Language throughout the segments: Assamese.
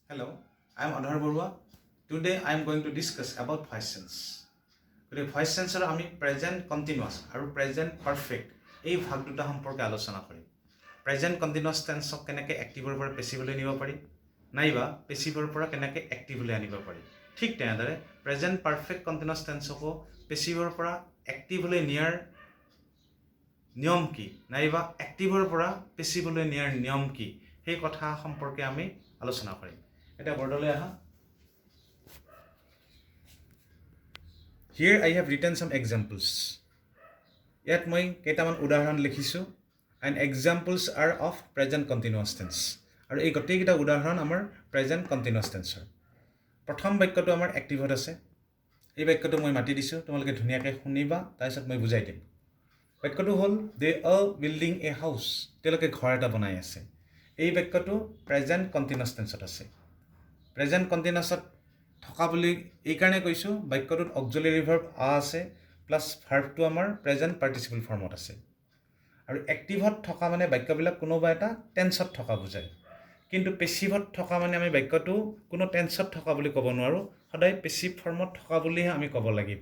Hello, I am Adhar Barua. Today I am going to discuss about voice tense. Voice tense আমি present continuous আৰু present perfect এই ভাগ দুটা সম্পৰ্কে আলোচনা কৰিম। Present continuous tense কেনেকৈ এক্টিভৰ পৰা পেছিভলৈ নিব পাৰি নাইবা পেছিভৰ পৰা কেনেকৈ এক্টিভলৈ আনিব পাৰি। ঠিক তেনেদৰে present perfect continuous tense পেছিভৰ পৰা এক্টিভলৈ নিয়াৰ নিয়ম কি নাইবা এক্টিভৰ পৰা পেছিভলৈ নিয়াৰ নিয়ম কি সেই কথা সম্পৰ্কে আমি আলোচনা কৰিম। এটা বৰ্ডলৈ আহা। Here I have written some examples. ইয়াত মই কেইটামান উদাহৰণ লিখিছোঁ and examples are of present continuous tense. আৰু এই গোটেইকেইটা উদাহৰণ আমাৰ present continuous tenseৰ। প্ৰথম বাক্যটো আমাৰ এক্টিভত আছে। এই বাক্যটো মই মাতি দিছোঁ, তোমালোকে ধুনীয়াকৈ শুনিবা, তাৰপিছত মই বুজাই দিম। বাক্যটো হ'ল they are building a house. তেওঁলোকে ঘৰ এটা বনাই আছে। এই বাক্যটো present continuous tenseত আছে। প্ৰেজেণ্ট কণ্টিনিউছত থকা বুলি এইকাৰণে কৈছোঁ, বাক্যটোত অক্সিলাৰী ভাৰ্ব আছে প্লাছ ভাৰ্বটো আমাৰ প্ৰেজেণ্ট পাৰ্টিচিপল ফৰ্মত আছে। আৰু এক্টিভত থকা মানে বাক্যবিলাক কোনোবা এটা টেন্সত থকা বুজায়, কিন্তু পেছিভত থকা মানে আমি বাক্যটো কোনো টেন্সত থকা বুলি ক'ব নোৱাৰোঁ, সদায় পেছিভ ফৰ্মত থকা বুলিহে আমি ক'ব লাগিব।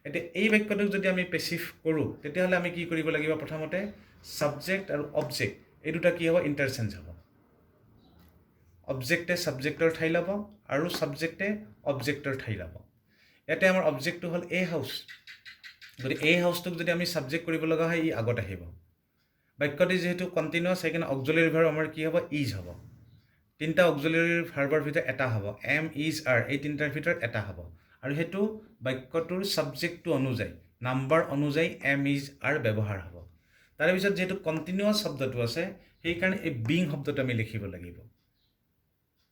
এতিয়া এই বাক্যটোক যদি আমি পেছিভ কৰোঁ তেতিয়াহ'লে আমি কি কৰিব লাগিব? প্ৰথমতে ছাবজেক্ট আৰু অবজেক্ট এই দুটা কি হ'ব? ইণ্টাৰচেঞ্জ হ'ব। অবজেক্টে ছাবজেক্টৰ ঠাই ল'ব আৰু ছাবজেক্টে অবজেক্টৰ ঠাই ল'ব। ইয়াতে আমাৰ অবজেক্টটো হ'ল এই হাউচ। গতিকে এই হাউচটোক যদি আমি ছাবজেক্ট কৰিব লগা হয় ই আগত আহিব। বাক্যটি যিহেতু কণ্টিনিউৱাছ সেইকাৰণে অক্সিলাৰী ভাৰ্ব আমাৰ কি হ'ব? ইজ হ'ব। তিনিটা অক্সিলাৰী ভাৰ্বৰ ভিতৰত এটা হ'ব, এম ইজ আৰ এই তিনিটাৰ ভিতৰত এটা হ'ব। আৰু সেইটো বাক্যটোৰ ছাবজেক্টটো অনুযায়ী নাম্বাৰ অনুযায়ী এম ইজ আৰ ব্যৱহাৰ হ'ব। তাৰে পিছত যিহেতু কণ্টিনিউৱাছ শব্দটো আছে সেইকাৰণে এই বিং শব্দটো আমি লিখিব লাগিব।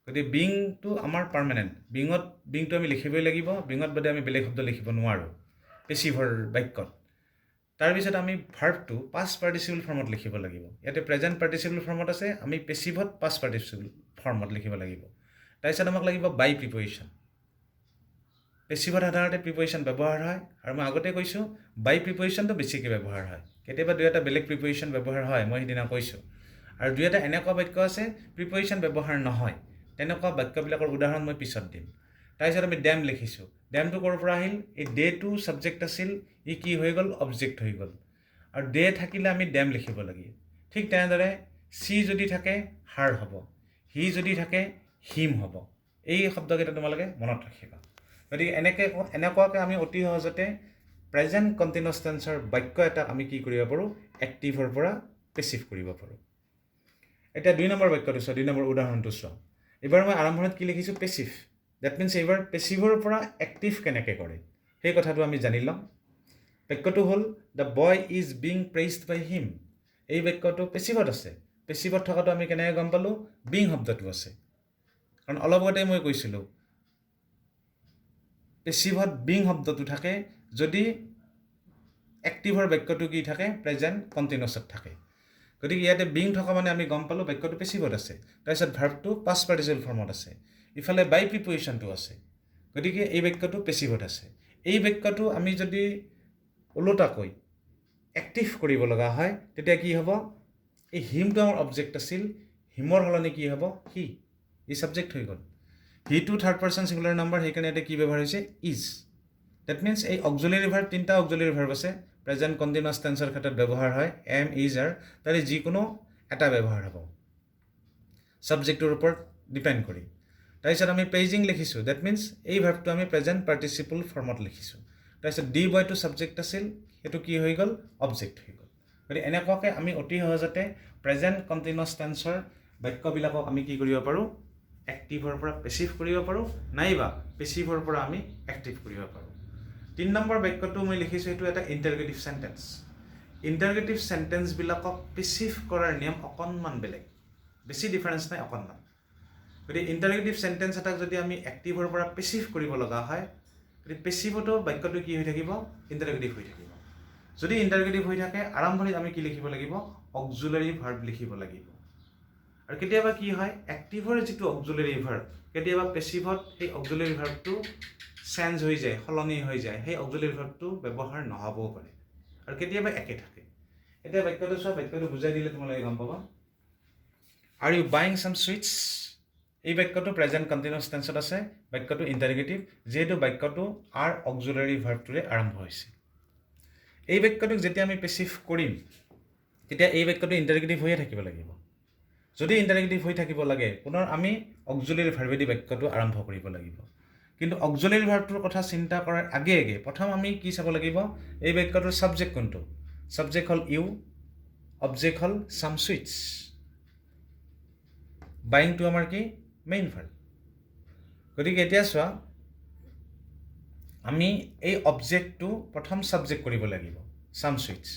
গতিকে বিংটো আমাৰ পাৰ্মানেণ্ট। বিংটো আমি লিখিবই লাগিব। বিঙত বাদে আমি বেলেগ শব্দ লিখিব নোৱাৰোঁ পেছিভৰ বাক্যত। তাৰপিছত আমি ভাৰ্বটো পাষ্ট পাৰ্টিচিপল ফৰ্মত লিখিব লাগিব। ইয়াতে প্ৰেজেণ্ট পাৰ্টিচিপল ফৰ্মত আছে, আমি পেছিভত পাষ্ট পাৰ্টিচিপল ফৰ্মত লিখিব লাগিব। তাৰপিছত আমাক লাগিব বাই প্ৰিপজিশ্যন। পেছিভত সাধাৰণতে প্ৰিপজিশ্যন ব্যৱহাৰ হয়, আৰু মই আগতে কৈছোঁ বাই প্ৰিপজিশ্যনটো বেছিকৈ ব্যৱহাৰ হয়। কেতিয়াবা দুই এটা বেলেগ প্ৰিপজিশ্যন ব্যৱহাৰ হয়, মই সেইদিনা কৈছোঁ। আৰু দুই এটা এনেকুৱা বাক্য আছে প্ৰিপজিশ্যন ব্যৱহাৰ নহয়, তেনেকুৱা বাক্যবিলাকৰ উদাহৰণ মই পিছত দিম। তাৰপিছত আমি ডেম লিখিছোঁ। ডেমটো ক'ৰ পৰা আহিল? এই ডেটো ছাবজেক্ট আছিল, ই কি হৈ গ'ল? অবজেক্ট হৈ গ'ল। আৰু ডে থাকিলে আমি ডেম লিখিব লাগে। ঠিক তেনেদৰে চি যদি থাকে হাৰ হ'ব, হি যদি থাকে হিম হ'ব। এই শব্দকেইটা তোমালোকে মনত ৰাখিবা। গতিকে এনেকুৱাকৈ আমি অতি সহজতে প্ৰেজেণ্ট কণ্টিনিউৱাছ টেন্সৰ বাক্য এটাক আমি কি কৰিব পাৰোঁ? এক্টিভৰ পৰা পেছিভ কৰিব পাৰোঁ। এতিয়া 2 নম্বৰ বাক্যটো চোৱা, 2 নম্বৰ উদাহৰণটো চোৱা। এইবাৰ মই আৰম্ভণিত কি লিখিছোঁ? পেছিভ। ডেট মিনছ এইবাৰ পেছিভৰ পৰা এক্টিভ কেনেকৈ কৰে সেই কথাটো আমি জানি ল'ম। বাক্যটো হ'ল the boy is being praised by him. এই বাক্যটো পেছিভত আছে। পেছিভত থকাটো আমি কেনেকৈ গম পালোঁ? বিং শব্দটো আছে। কাৰণ অলপ আগতে মই কৈছিলোঁ পেছিভত বিং শব্দটো থাকে যদি এক্টিভৰ বাক্যটো কি থাকে? প্ৰেজেণ্ট কণ্টিনিউছত থাকে। গতিকে ইয়াতে বিং থকা মানে আমি গম পালোঁ বাক্যটো পেছিভত আছে। তাৰপিছত ভাৰ্বটো পাষ্ট পাৰ্টিচিপল ফৰ্মত আছে, ইফালে বাই প্ৰিপজিশ্যনটো আছে। গতিকে এই বাক্যটো পেছিভত আছে। এই বাক্যটো আমি যদি ওলোটাকৈ এক্টিভ কৰিব লগা হয় তেতিয়া কি হ'ব? এই হিমটো আমাৰ অবজেক্ট আছিল, হিমৰ সলনি কি হ'ব? হি। ই ছাবজেক্ট হৈ গ'ল। হিটো থাৰ্ড পাৰ্চন ছিংগুলাৰ নাম্বাৰ, সেইকাৰণে ইয়াতে কি ব্যৱহাৰ হৈছে? ইজ। ডেট মিনছ এই অক্সিলাৰী ভাৰ্ব, তিনিটা অক্সিলাৰী ভাৰ্ব আছে প্ৰেজেণ্ট কণ্টিনিউৱাছ টেন্সৰ ক্ষেত্ৰত ব্যৱহাৰ হয়, এম ইজ আৰ, তাৰে যিকোনো এটা ব্যৱহাৰ হ'ব ছাবজেক্টৰ ওপৰত ডিপেণ্ড কৰি। তাৰপিছত আমি প্ৰেইজিং লিখিছোঁ। ডেট মিনছ এই ভাৰ্বটো আমি প্ৰেজেণ্ট পাৰ্টিচিপল ফৰ্মত লিখিছোঁ। তাৰপিছত ডি বয়টো ছাবজেক্ট আছিল, সেইটো কি হৈ গ'ল? অবজেক্ট হৈ গ'ল। গতিকে এনেকুৱাকৈ আমি অতি সহজতে প্ৰেজেণ্ট কণ্টিনিউৱাছ টেন্সৰ বাক্যবিলাকক আমি কি কৰিব পাৰোঁ? এক্টিভৰ পৰা পেছিভ কৰিব পাৰোঁ, নাইবা পেছিভৰ পৰা আমি এক্টিভ কৰিব পাৰোঁ। 3 নম্বৰ বাক্যটো মই লিখিছোঁ, এইটো এটা ইণ্টাৰগেটিভ চেণ্টেন্স। ইণ্টাৰগেটিভ চেণ্টেন্সবিলাকক পেছিভ কৰাৰ নিয়ম অকণমান বেলেগ, বেছি ডিফাৰেঞ্চ নাই, অকণমান। গতিকে ইণ্টাৰগেটিভ চেণ্টেন্স এটাক যদি আমি এক্টিভৰ পৰা পেছিভ কৰিব লগা হয়, গতিকে পেছিভতো বাক্যটো কি হৈ থাকিব? ইণ্টাৰগেটিভ হৈ থাকিব। যদি ইণ্টাৰগেটিভ হৈ থাকে আৰম্ভণিত আমি কি লিখিব লাগিব? অক্সিলাৰী ভাৰ্ব লিখিব লাগিব। আৰু কেতিয়াবা কি হয়? এক্টিভৰ যিটো অক্সিলাৰী ভাৰ্ব কেতিয়াবা পেছিভত সেই অক্সিলাৰী ভাৰ্বটো চেঞ্জ হৈ যায়, সলনি হৈ যায়, সেই অক্সিলাৰী ভাৰ্বটো ব্যৱহাৰ নহ'বও পাৰে, আৰু কেতিয়াবা একে থাকে। এতিয়া বাক্যটো চোৱা, বাক্যটো বুজাই দিলে তোমালোকে গম পাবা। আৰ ইউ বাইং চাম চুইটছ? এই বাক্যটো প্ৰেজেণ্ট কণ্টিনিউৱাছ টেন্সত আছে, বাক্যটো ইণ্টাৰগেটিভ, যিহেতু বাক্যটো আৰ অক্সিলাৰী ভাৰ্বটোৰে আৰম্ভ হৈছে। এই বাক্যটোক যেতিয়া আমি পেচিভ কৰিম তেতিয়া এই বাক্যটো ইণ্টাৰগেটিভ হৈয়ে থাকিব লাগিব। যদি ইণ্টাৰগেটিভ হৈ থাকিব লাগে পুনৰ আমি অক্সিলাৰী ভাৰ্বেদি বাক্যটো আৰম্ভ কৰিব লাগিব। কিন্তু অক্সিলাৰী ভাৰ্বটোৰ কথা চিন্তা কৰাৰ আগে আগে প্ৰথম আমি কি চাব লাগিব, এই বাক্যটোৰ ছাবজেক্ট কোনটো। ছাবজেক্ট হ'ল ইউ, অবজেক্ট হ'ল চাম সুইটছ, বাইংটো আমাৰ কি মেইন ভাৰ্ব। গতিকে এতিয়া চোৱা, আমি এই অবজেক্টটো প্ৰথম ছাবজেক্ট কৰিব লাগিব চাম সুইটছ।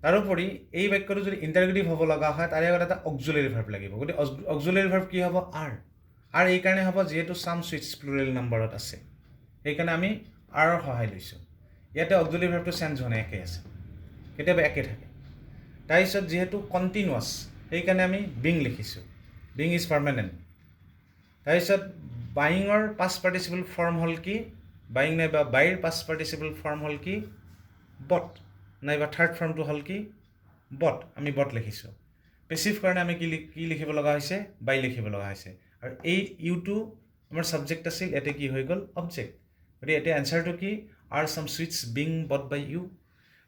তাৰোপৰি এই বাক্যটো যদি ইণ্টাৰগেটিভ হ'ব লগা হয় তাৰে আগত এটা অক্সিলাৰী ভাৰ্ব লাগিব। গতিকে অক্সিলাৰী ভাৰ্ব কি হ'ব, আৰ এইকাৰণে হ'ব যিহেতু চাম সুইটছ প্লুৰেল নাম্বাৰত আছে, সেইকাৰণে আমি আৰৰ সহায় লৈছোঁ। ইয়াতে অক্সিলাৰী ভাৰ্বটো চেঞ্জ হোৱা নাই, একে আছে, কেতিয়াবা একে থাকে। তাৰপিছত যিহেতু কণ্টিনিউৱাছ সেইকাৰণে আমি বিং লিখিছোঁ, বিং ইজ পাৰ্মানেণ্ট। তাৰপিছত বাইঙৰ পাষ্ট পাৰ্টিচিপল ফৰ্ম হ'ল কি, বাইং নাইবা বাইৰ পাষ্ট পাৰ্টিচিপল ফৰ্ম হ'ল কি বট, নাইবা থাৰ্ড ফৰ্মটো হ'ল কি বট, আমি বট লিখিছোঁ। পেচিভ কাৰণে আমি কি লিখিব লগা হৈছে, বাই লিখিব লগা হৈছে। আৰু এই ইউটো আমাৰ ছাবজেক্ট আছিল, ইয়াতে কি হৈ গ'ল অবজেক্ট। গতিকে এতিয়া এনচাৰটো কি, আৰ চাম সুইটছ বিং বট বাই ইউ।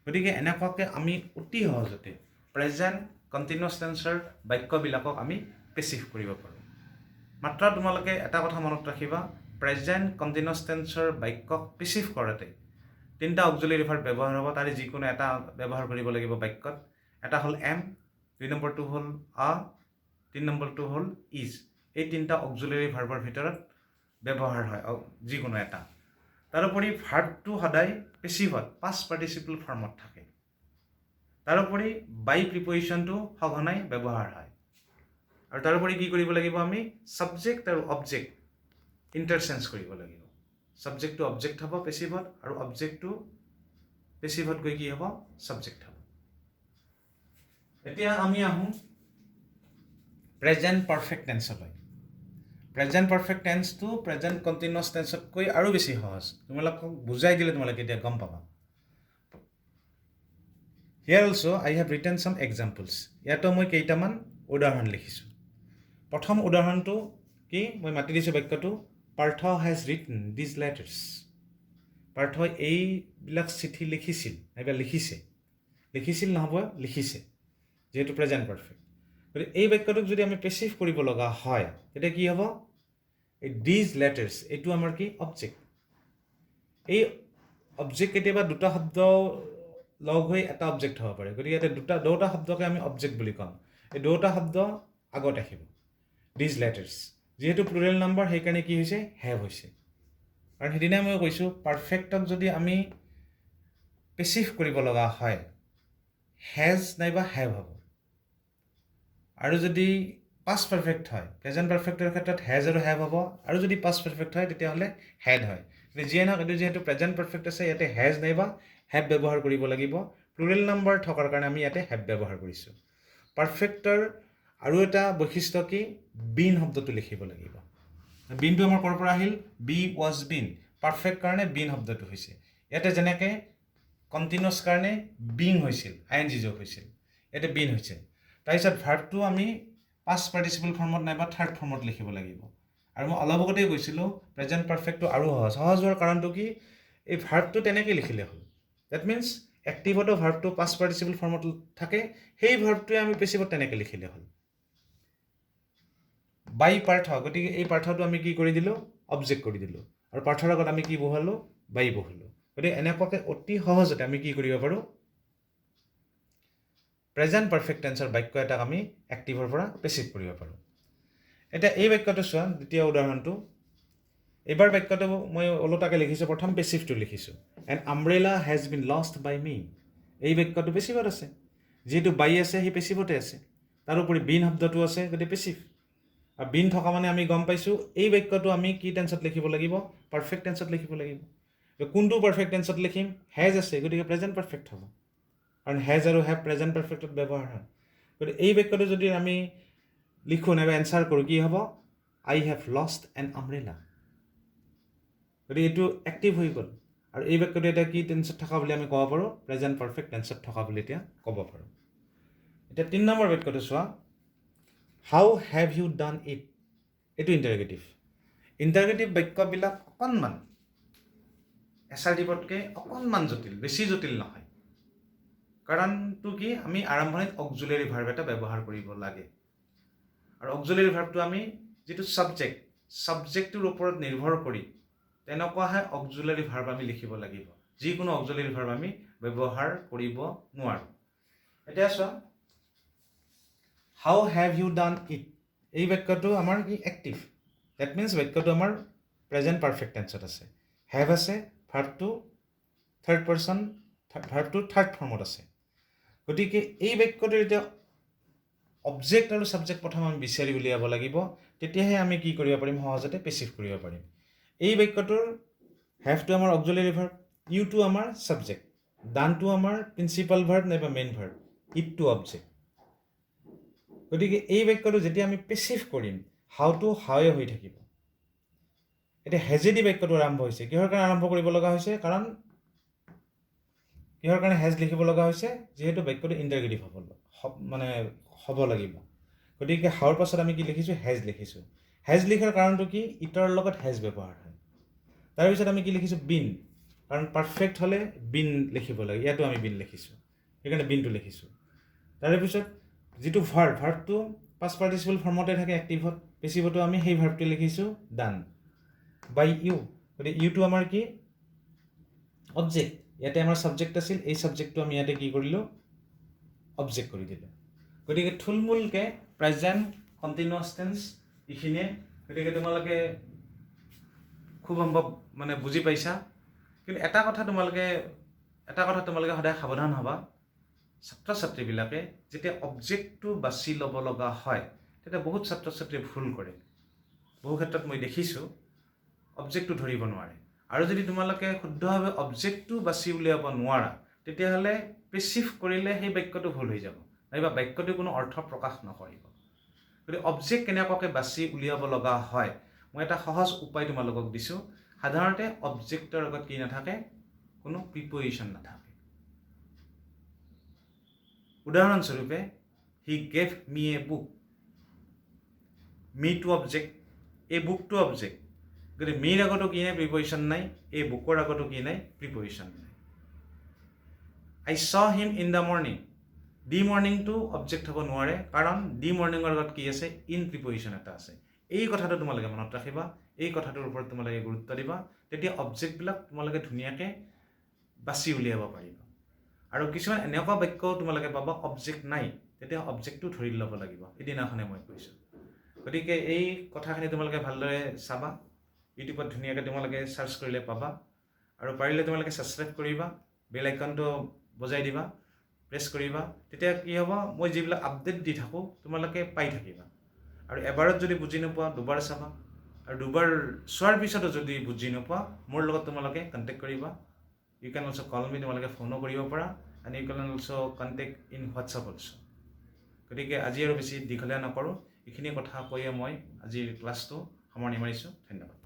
গতিকে এনেকুৱাকৈ আমি অতি সহজতে প্ৰেজেণ্ট কণ্টিনিউৱাছ টেন্সৰ বাক্যবিলাকক আমি পেচিভ কৰিব পাৰোঁ। মাত্ৰ তোমালোকে এটা কথা মনত ৰাখিবা, প্ৰেজেণ্ট কণ্টিনিউৱাছ টেন্সৰ বাক্যক পেচিভ কৰোঁতে তিনিটা অক্সিলাৰী ভাৰ্ব ব্যৱহাৰ হ'ব, তাৰে যিকোনো এটা ব্যৱহাৰ কৰিব লাগিব বাক্যত। এটা হ'ল এম, 2 নম্বৰটো হ'ল আ, 3 নম্বৰটো হ'ল ইজ। এই তিনিটা অক্সিলাৰী ভাৰ্বৰ ভিতৰত ব্যৱহাৰ হয় যিকোনো এটা। তাৰোপৰি ভাৰ্বটো সদায় পেচিভত পাষ্ট পাৰ্টিচিপল ফৰ্মত থাকে। তাৰোপৰি বাই প্ৰিপজিশ্যনটো সঘনাই ব্যৱহাৰ হয়। আৰু তাৰোপৰি কি কৰিব লাগিব, আমি ছাবজেক্ট আৰু অবজেক্ট ইণ্টাৰচেঞ্জ কৰিব লাগিব। ছাবজেক্টটো অবজেক্ট হ'ব পেচিভত, আৰু অবজেক্টটো পেচিভত গৈ কি হ'ব ছাবজেক্ট হ'ব। এতিয়া আমি আহোঁ প্ৰেজেণ্ট পাৰফেক্ট টেন্সলৈ। প্ৰেজেণ্ট পাৰফেক্ট টেন্সটো প্ৰেজেণ্ট কণ্টিনিউৱাছ টেন্সতকৈ আৰু বেছি সহজ। তোমালোকক বুজাই দিলে তোমালোকে এতিয়া গম পাবা। হিয়াৰ অলছ' আই হেভ ৰিটেন চাম এক্সাম্পলছ। ইয়াতো মই কেইটামান উদাহৰণ লিখিছোঁ। প্ৰথম উদাহৰণটো কি, মই মাতি দিছোঁ বাক্যটো, Partha has written these letters. পাৰ্থই এইবিলাক চিঠি লিখিছিল, নাইবা লিখিছে। লিখিছিল নহ'ব, লিখিছে, যিহেতু প্ৰেজেণ্ট পাৰফেক্ট। গতিকে এই বাক্যটোক যদি আমি পেচিভ কৰিব লগা হয় তেতিয়া কি হ'ব, এই দিজ লেটাৰ্ছ এইটো আমাৰ কি অবজেক্ট। এই অবজেক্ট কেতিয়াবা দুটা শব্দ লগ হৈ এটা অবজেক্ট হ'ব পাৰে। গতিকে ইয়াতে দুটা শব্দকে আমি অবজেক্ট বুলি ক'ম। এই দুটা শব্দ আগত আহিব, দিজ লেটাৰ্ছ। যিহেতু প্লুৰেল নাম্বাৰ সেইকাৰণে কি হৈছে, হেভ হৈছে। কাৰণ সেইদিনাই মই কৈছোঁ পাৰফেক্টক যদি আমি পেচিভ কৰিব লগা হয় হেজ নাইবা হেভ হ'ব। আৰু যদি পাষ্ট পাৰফেক্ট হয়, প্ৰেজেণ্ট পাৰফেক্টৰ ক্ষেত্ৰত হেজ আৰু হেভ হ'ব। আৰু যদি পাষ্ট পাৰফেক্ট হয় তেতিয়াহ'লে হেড হয়। কিন্তু যিয়ে নহওক এইটো যিহেতু প্ৰেজেণ্ট পাৰফেক্ট আছে, ইয়াতে হেজ নাইবা হেভ ব্যৱহাৰ কৰিব লাগিব। প্লুৰেল নাম্বাৰ থকাৰ কাৰণে আমি ইয়াতে হেভ ব্যৱহাৰ কৰিছোঁ। পাৰফেক্টৰ আৰু এটা বৈশিষ্ট্য কি, বিন শব্দটো লিখিব লাগিব। বিনটো আমাৰ ক'ৰ পৰা আহিল, বি ৱাজ বিন। পাৰফেক্ট কাৰণে বিন শব্দটো হৈছে। ইয়াতে যেনেকৈ কণ্টিনিউৱাছ কাৰণে বিং হৈছিল, ING যোগ হৈছিল, ইয়াতে বিন হৈছে। তাৰপিছত ভাৰ্বটো আমি পাষ্ট পাৰ্টিচিপল ফৰ্মত নাইবা থাৰ্ড ফৰ্মত লিখিব লাগিব। আৰু মই অলপ আগতেই কৈছিলোঁ প্ৰেজেণ্ট পাৰফেক্টটো আৰু সহজ হোৱাৰ কাৰণটো কি, এই ভাৰ্বটো তেনেকৈ লিখিলে হ'ল। ডেট মিনছ এক্টিভতো ভাৰ্বটো পাষ্ট পাৰ্টিচিপল ফৰ্মত থাকে, সেই ভাৰ্বটোৱে আমি পেচিভত তেনেকৈ লিখিলে হ'ল। বাই পাৰ্থ, গতিকে এই পাৰ্থটো আমি কি কৰি দিলোঁ, অবজেক্ট কৰি দিলোঁ। আৰু পাৰ্থৰ আগত আমি কি বহালোঁ, বাই বহালোঁ। গতিকে এনেকুৱাকৈ অতি সহজতে আমি কি কৰিব পাৰোঁ, প্ৰেজেণ্ট পাৰফেক্ট টেন্সৰ বাক্য এটাক আমি এক্টিভৰ পৰা পেচিভ কৰিব পাৰোঁ। এতিয়া এই বাক্যটো চোৱা, দ্বিতীয় উদাহৰণটো। এইবাৰ বাক্যটো মই ওলোটাকৈ লিখিছোঁ, প্ৰথম পেচিভটো লিখিছোঁ, an umbrella has been lost by me. এই বাক্যটো পেচিভত আছে, যিহেতু বাই আছে সেই পেচিভতে আছে। তাৰোপৰি বিন শব্দটো আছে, গতিকে পেচিভ। আৰু বিন থকা মানে আমি গম পাইছোঁ এই বাক্যটো আমি কি টেন্সত লিখিব লাগিব, পাৰফেক্ট টেন্সত লিখিব লাগিব। কোনটো পাৰফেক্ট টেন্সত লিখিম, হেজ আছে, গতিকে প্ৰেজেণ্ট পাৰফেক্ট হ'ব। কাৰণ হেজ আৰু হেভ প্ৰেজেণ্ট পাৰফেক্টত ব্যৱহাৰ হয়। গতিকে এই বাক্যটো যদি আমি লিখোঁ নাইবা এনচাৰ কৰোঁ, কি হ'ব, আই হেভ লষ্ট এন আমব্ৰেলা। গতিকে এইটো এক্টিভ হৈ গ'ল। আৰু এই বাক্যটো এতিয়া কি টেন্সত থকা বুলি আমি ক'ব পাৰোঁ, প্ৰেজেণ্ট পাৰফেক্ট টেন্সত থকা বুলি এতিয়া ক'ব পাৰোঁ। এতিয়া 3 নম্বৰ বাক্যটো চোৱা, হাউ হেভ ইউ ডান ইট, এইটো ইণ্টাৰগেটিভ। ইণ্টাৰগেটিভ বাক্যবিলাক অকণমান এছাৰ্টিভতকৈ অকণমান জটিল, বেছি জটিল নহয়। কাৰণটো কি, আমি আৰম্ভণিত অক্সিলাৰী ভাৰ্ব এটা ব্যৱহাৰ কৰিব লাগে। আৰু অক্সিলাৰী ভাৰ্বটো আমি যিটো ছাবজেক্টটোৰ ওপৰত নিৰ্ভৰ কৰি তেনেকুৱাহে অক্সিলাৰী ভাৰ্ব আমি লিখিব লাগিব। যিকোনো অক্সিলাৰী ভাৰ্ব আমি ব্যৱহাৰ কৰিব নোৱাৰোঁ। এতিয়া চোৱা, হাউ হেভ ইউ ডান ইট, এই বাক্যটো আমাৰ কি এক্টিভ। ডেট মিনছ বাক্যটো আমাৰ প্ৰেজেণ্ট পাৰফেক্ট টেন্সত আছে। হেভ আছে, ভাৰ্বটো থাৰ্ড পাৰ্চন, ভাৰ্বটো থাৰ্ড ফৰ্মত আছে। গতিকে এই বাক্যটোৰ এতিয়া অবজেক্ট আৰু ছাবজেক্ট প্ৰথম আমি বিচাৰি উলিয়াব লাগিব, তেতিয়াহে আমি কি কৰিব পাৰিম, সহজতে পেচিভ কৰিব পাৰিম। এই বাক্যটোৰ হেভটো আমাৰ অক্সিলাৰী ভাৰ্ব, ইউটো আমাৰ ছাবজেক্ট, ডানটো আমাৰ প্ৰিন্সিপাল ভাৰ্ব নাইবা মেইন ভাৰ্ব, ইটটো অবজেক্ট। গতিকে এই বাক্যটো যেতিয়া আমি পেচিভ কৰিম, হাউটো হাৱে হৈ থাকিব। এতিয়া হেজেদি বাক্যটো আৰম্ভ হৈছে, কিহৰ কাৰণে আৰম্ভ কৰিব লগা হৈছে, কাৰণ কিহৰ কাৰণে হেজ লিখিব লগা হৈছে, যিহেতু বাক্যটো ইণ্টাৰগেটিভ হ'ব লাগিব। গতিকে হাউৰ পাছত আমি কি লিখিছোঁ, হেজ লিখিছোঁ। হেজ লিখাৰ কাৰণটো কি, ইটৰ লগত হেজ ব্যৱহাৰ হয়। তাৰপিছত আমি কি লিখিছোঁ, বিন, কাৰণ পাৰফেক্ট হ'লে বিন লিখিব লাগে, ইয়াতো আমি বিন লিখিছোঁ, সেইকাৰণে বিনটো লিখিছোঁ। তাৰপিছত যিটো ভাৰ্বটো পাষ্ট পাৰ্টিচিপল ফৰ্মতে থাকে এক্টিভত, পেচিভতো আমি সেই ভাৰ্বটো লিখিছোঁ ডান বাই ইউ। গতিকে ইউটো আমাৰ কি অবজেক্ট, ইয়াতে আমাৰ ছাবজেক্ট আছিল, এই ছাবজেক্টটো আমি ইয়াতে কি কৰিলোঁ, অবজেক্ট কৰি দিলোঁ। গতিকে থুলমূলকৈ প্ৰেজেণ্ট কণ্টিনিউৱাছ টেন্স এইখিনিয়ে। গতিকে তোমালোকে খুব সম্ভৱ বুজি পাইছা। কিন্তু এটা কথা তোমালোকে সদায় সাৱধান হ'বা, ছাত্ৰ ছাত্ৰীবিলাকে যেতিয়া অবজেক্টটো বাছি ল'ব লগা হয়, তেতিয়া বহুত ছাত্ৰ ছাত্ৰীয়ে ভুল কৰে। বহু ক্ষেত্ৰত মই দেখিছোঁ অবজেক্টটো ধৰিব নোৱাৰে। আৰু যদি তোমালোকে শুদ্ধভাৱে অবজেক্টটো বাছি উলিয়াব নোৱাৰা, তেতিয়াহ'লে পেচিভ কৰিলে সেই বাক্যটো ভুল হৈ যাব, নাইবা বাক্যটো কোনো অৰ্থ প্ৰকাশ নকৰিব। গতিকে অবজেক্ট কেনেকুৱাকৈ বাছি উলিয়াব লগা হয়, মই এটা সহজ উপায় তোমালোকক দিছোঁ। সাধাৰণতে অবজেক্টৰ লগত কি নাথাকে, কোনো প্ৰিপজিশ্যন নাথাকে। উদাহৰণস্বৰূপে, he gave me a book, me two object, এই বুকটো অবজেক্ট। গতিকে মিৰ আগতো কি নাই, প্ৰিপজিশ্যন নাই, এই বুকৰ আগতো কি নাই, প্ৰিপজিশ্যন নাই। I saw him in the morning, দি মৰ্ণিংটো অবজেক্ট হ'ব নোৱাৰে, কাৰণ দি মৰ্ণিঙৰ আগত কি আছে, ইন প্ৰিপজিশ্যন এটা আছে। এই কথাটো তোমালোকে মনত ৰাখিবা, এই কথাটোৰ ওপৰত তোমালোকে গুৰুত্ব দিবা, তেতিয়া অবজেক্টবিলাক তোমালোকে ধুনীয়াকৈ বাছি উলিয়াব পাৰিবা। আৰু কিছুমান এনেকুৱা বাক্য তোমালোকে পাবা অবজেক্ট নাই, তেতিয়া অবজেক্টটো ধৰি ল'ব লাগিব, এদিনাখনে মই কৈছোঁ। গতিকে এই কথাখিনি তোমালোকে ভালদৰে চাবা, ইউটিউবত ধুনীয়াকৈ তোমালোকে চাৰ্চ কৰিলে পাবা। আৰু পাৰিলে তোমালোকে ছাবস্ক্ৰাইব কৰিবা, বেল আইকনটো বজাই দিবা, প্ৰেছ কৰিবা, তেতিয়া কি হ'ব, মই যিবিলাক আপডেট দি থাকোঁ তোমালোকে পাই থাকিবা। আৰু এবাৰত যদি বুজি নোপোৱা, দুবাৰ চাবা, আৰু দুবাৰ চোৱাৰ পিছতো যদি বুজি নোপোৱা, মোৰ লগত তোমালোকে কণ্টেক্ট কৰিবা। ইউ কেন অলছ' কল মি, তোমালোকে ফোনো কৰিব পাৰা, and you can also' contact in WhatsApp also'. গতিকে আজি আৰু বেছি দীঘলীয়া নকৰোঁ, এইখিনি কথা কৈয়ে মই আজিৰ ক্লাছটো সামৰণি মাৰিছোঁ। ধন্যবাদ।